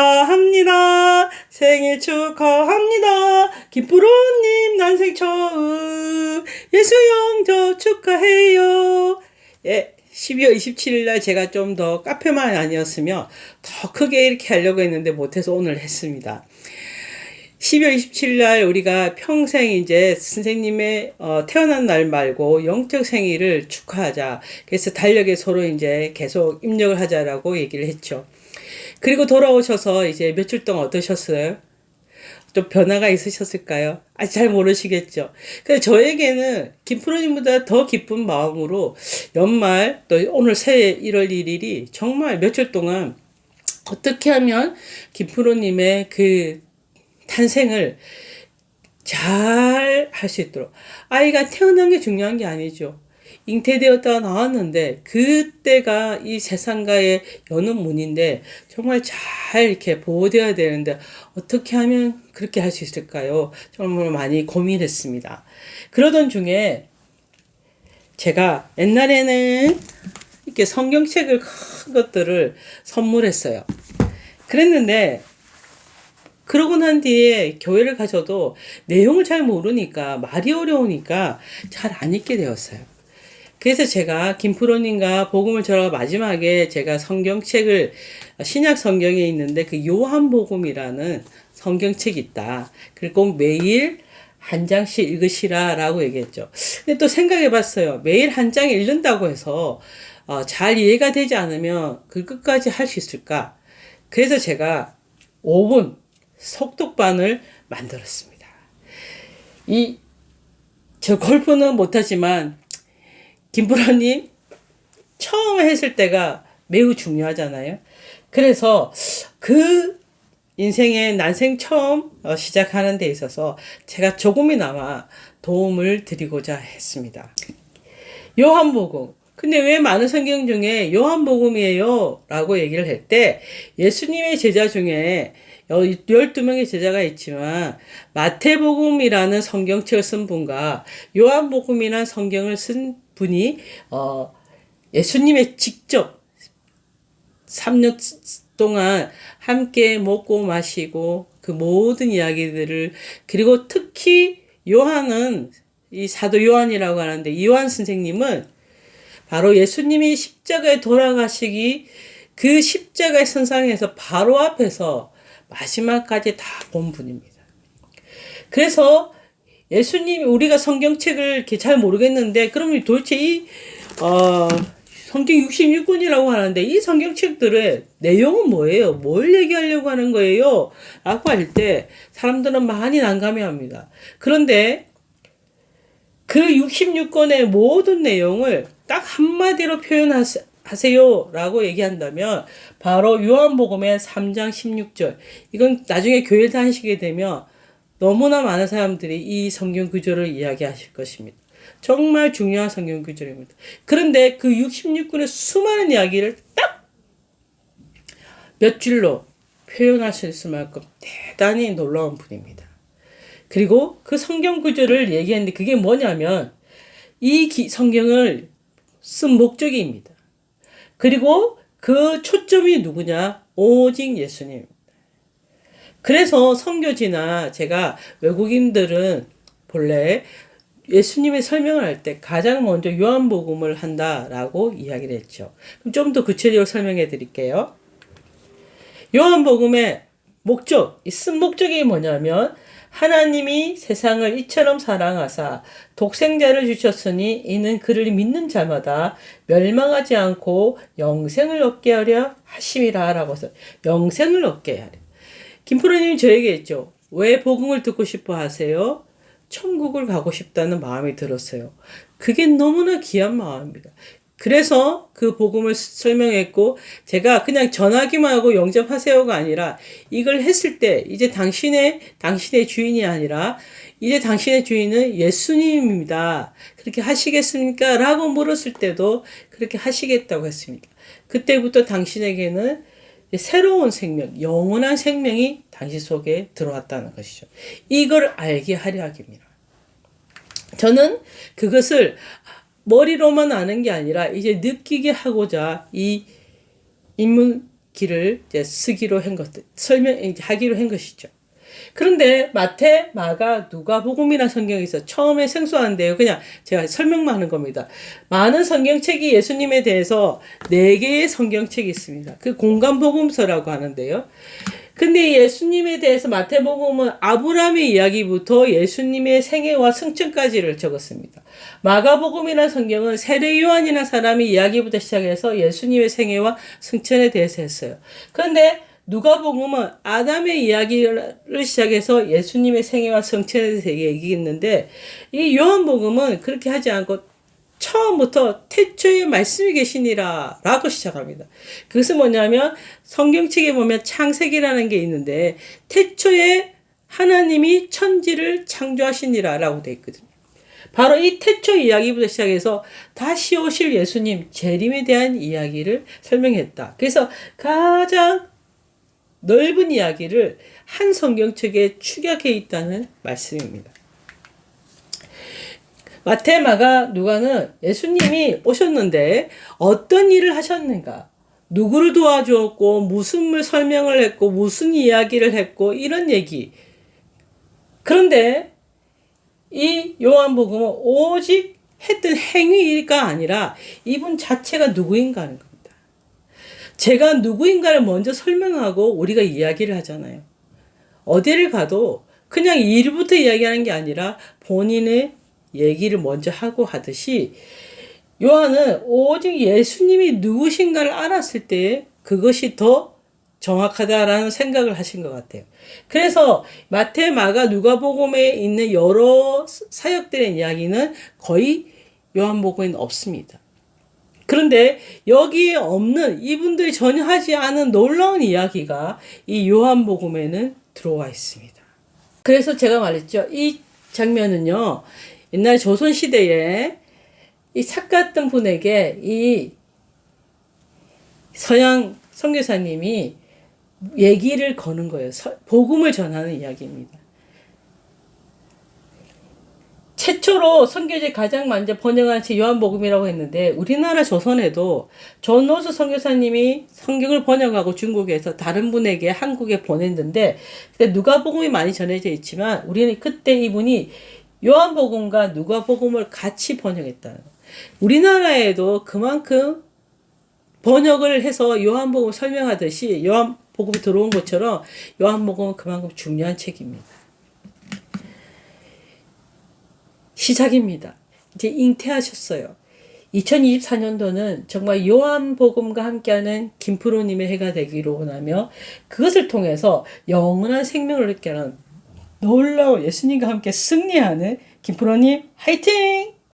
합니다. 생일 축하합니다. 김프로님 난생 처음 예수 영접 축하해요. 예, 12월 27일 날 제가 좀 더 카페만 아니었으면 더 크게 이렇게 하려고 했는데 못해서 오늘 했습니다. 12월 27일 날 우리가 평생 이제 선생님의 태어난 날 말고 영적 생일을 축하하자. 그래서 달력에 서로 이제 계속 입력을 하자라고 얘기를 했죠. 그리고 돌아오셔서 이제 며칠 동안 어떠셨어요? 좀 변화가 있으셨을까요? 아직 잘 모르시겠죠. 그래서 저에게는 김프로님보다 더 기쁜 마음으로 연말 또 오늘 새해 1월 1일이 정말 며칠 동안 어떻게 하면 김프로님의 그 탄생을 잘 할 수 있도록, 아이가 태어난 게 중요한 게 아니죠. 잉태되었다가 나왔는데 그때가 이 세상과의 여는 문인데 정말 잘 이렇게 보호되어야 되는데 어떻게 하면 그렇게 할 수 있을까요? 정말 많이 고민했습니다. 그러던 중에 제가 옛날에는 이렇게 성경책을 큰 것들을 선물했어요. 그랬는데 그러고 난 뒤에 교회를 가셔도 내용을 잘 모르니까, 말이 어려우니까 잘 안 읽게 되었어요. 그래서 제가 김프로님과 복음을 전하고 마지막에 제가 성경책을, 신약 성경에 있는데 그 요한복음이라는 성경책이 있다. 그리고 꼭 매일 한 장씩 읽으시라 라고 얘기했죠. 근데 또 생각해 봤어요. 매일 한 장 읽는다고 해서 잘 이해가 되지 않으면 그 끝까지 할 수 있을까? 그래서 제가 5분 속독반을 만들었습니다. 저 골프는 못하지만 김프로님 처음 했을 때가 매우 중요하잖아요. 그래서 그 인생의 난생 처음 시작하는 데 있어서 제가 조금이나마 도움을 드리고자 했습니다. 요한복음. 근데 왜 많은 성경 중에 요한복음이에요? 라고 얘기를 할 때 예수님의 제자 중에 12명의 제자가 있지만 마태복음이라는 성경책을 쓴 분과 요한복음이라는 성경을 쓴 분이 예수님의 직접 3년 동안 함께 먹고 마시고 그 모든 이야기들을, 그리고 특히 요한은 이 사도 요한이라고 하는데 이 요한 선생님은 바로 예수님이 십자가에 돌아가시기 그 십자가의 선상에서 바로 앞에서 마지막까지 다 본 분입니다. 그래서 예수님이, 우리가 성경책을 이렇게 잘 모르겠는데 그러면 도대체 이 성경 66권이라고 하는데 이 성경책들의 내용은 뭐예요? 뭘 얘기하려고 하는 거예요? 라고 할 때 사람들은 많이 난감해합니다. 그런데 그 66권의 모든 내용을 딱 한마디로 표현하세요 라고 얘기한다면 바로 요한복음의 3장 16절. 이건 나중에 교회 다니시게 되면 너무나 많은 사람들이 이 성경 구절을 이야기하실 것입니다. 정말 중요한 성경 구절입니다. 그런데 그 66권의 수많은 이야기를 딱 몇 줄로 표현할 수 있을 만큼 대단히 놀라운 분입니다. 그리고 그 성경 구절을 얘기했는데 그게 뭐냐면 이 성경을 쓴 목적입니다. 그리고 그 초점이 누구냐? 오직 예수님입니다. 그래서 선교지나 제가 외국인들은 본래 예수님의 설명을 할 때 가장 먼저 요한복음을 한다라고 이야기를 했죠. 그럼 좀 더 구체적으로 설명해 드릴게요. 요한복음의 목적, 이 쓴 목적이 뭐냐면 하나님이 세상을 이처럼 사랑하사 독생자를 주셨으니 이는 그를 믿는 자마다 멸망하지 않고 영생을 얻게 하려 하심이라 라고 해서 영생을 얻게 하려. 김프로님이 저에게 했죠. 왜 복음을 듣고 싶어 하세요? 천국을 가고 싶다는 마음이 들었어요. 그게 너무나 귀한 마음입니다. 그래서 그 복음을 설명했고 제가 그냥 전하기만 하고 영접하세요가 아니라 이걸 했을 때 이제 당신의 주인이 아니라 이제 당신의 주인은 예수님입니다. 그렇게 하시겠습니까? 라고 물었을 때도 그렇게 하시겠다고 했습니다. 그때부터 당신에게는 새로운 생명, 영원한 생명이 당신 속에 들어왔다는 것이죠. 이걸 알게 하려 하기입니다. 저는 그것을 머리로만 아는 게 아니라 이제 느끼게 하고자 이 인문 길을 이제 쓰기로 한 것, 설명하기로 한 것이죠. 그런데 마태, 마가, 누가복음이라는 성경이 있어. 처음에 생소한데요. 그냥 제가 설명만 하는 겁니다. 많은 성경책이 예수님에 대해서 4개의 성경책이 있습니다. 그 공간복음서라고 하는데요. 근데 예수님에 대해서 마태복음은 아브라함의 이야기부터 예수님의 생애와 승천까지를 적었습니다. 마가복음이라는 성경은 세례 요한이라는 사람의 이야기부터 시작해서 예수님의 생애와 승천에 대해서 했어요. 그런데 누가복음은 아담의 이야기를 시작해서 예수님의 생애와 승천에 대해서 얘기했는데, 이 요한복음은 그렇게 하지 않고 처음부터 태초에 말씀이 계시니라 라고 시작합니다. 그것은 뭐냐면 성경책에 보면 창세기라는 게 있는데 태초에 하나님이 천지를 창조하시니라 라고 되어 있거든요. 바로 이 태초 이야기부터 시작해서 다시 오실 예수님 재림에 대한 이야기를 설명했다. 그래서 가장 넓은 이야기를 한 성경책에 축약해 있다는 말씀입니다. 마태, 마가, 누가는 예수님이 오셨는데 어떤 일을 하셨는가, 누구를 도와주었고 무슨 설명을 했고 무슨 이야기를 했고 이런 얘기. 그런데 이 요한복음은 오직 했던 행위가 아니라 이분 자체가 누구인가 하는 겁니다. 제가 누구인가를 먼저 설명하고 우리가 이야기를 하잖아요. 어디를 가도 그냥 일부터 이야기하는 게 아니라 본인의 얘기를 먼저 하고 하듯이 요한은 오직 예수님이 누구신가를 알았을 때 그것이 더 정확하다라는 생각을 하신 것 같아요. 그래서 마태, 마가, 누가복음에 있는 여러 사역들의 이야기는 거의 요한복음에는 없습니다. 그런데 여기에 없는, 이분들이 전혀 하지 않은 놀라운 이야기가 이 요한복음에는 들어와 있습니다. 그래서 제가 말했죠. 이 장면은요, 옛날 조선시대에 이 삭갔던 분에게 이 서양 선교사님이 얘기를 거는 거예요. 복음을 전하는 이야기입니다. 최초로 선교지 가장 먼저 번역한 책 요한복음이라고 했는데 우리나라 조선에도 존노스 선교사님이 성경을 번역하고 중국에서 다른 분에게 한국에 보냈는데 누가복음이 많이 전해져 있지만 우리는 그때 이분이 요한복음과 누가복음을 같이 번역했다. 우리나라에도 그만큼 번역을 해서 요한복음 설명하듯이 요한복음이 들어온 것처럼 요한복음은 그만큼 중요한 책입니다. 시작입니다. 이제 잉태하셨어요. 2024년도는 정말 요한복음과 함께하는 김프로님의 해가 되기로 원하며 그것을 통해서 영원한 생명을 얻게 하는 놀라운 예수님과 함께 승리하는 김프로님 화이팅!